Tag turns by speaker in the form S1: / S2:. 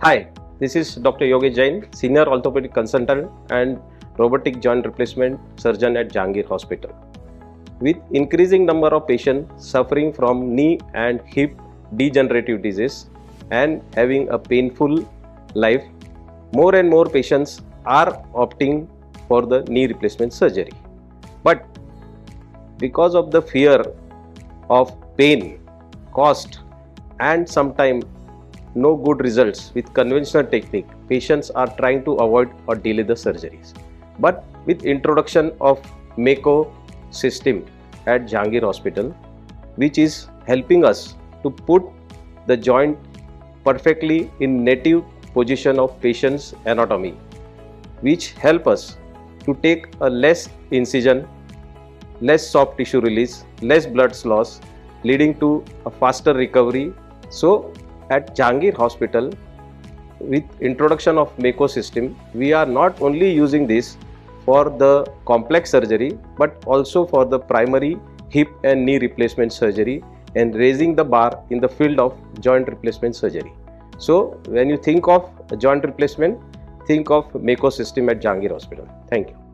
S1: Hi, this is Dr. Yogesh Jain, Senior Orthopedic Consultant and Robotic Joint Replacement Surgeon at Jehangir Hospital. With increasing number of patients suffering from knee and hip degenerative disease and having a painful life, more and more patients are opting for the knee replacement surgery. But because of the fear of pain, cost and sometimes no good results with conventional technique, patients are trying to avoid or delay the surgeries. But with introduction of Mako system at Jehangir Hospital, which is helping us to put the joint perfectly in native position of patient's anatomy, which help us to take a less incision, less soft tissue release, less blood loss, leading to a faster recovery. So at Jehangir Hospital, with introduction of Mako system, we are not only using this for the complex surgery but also for the primary hip and knee replacement surgery and raising the bar in the field of joint replacement surgery. So when you think of joint replacement, think of Mako system at Jehangir Hospital. Thank you.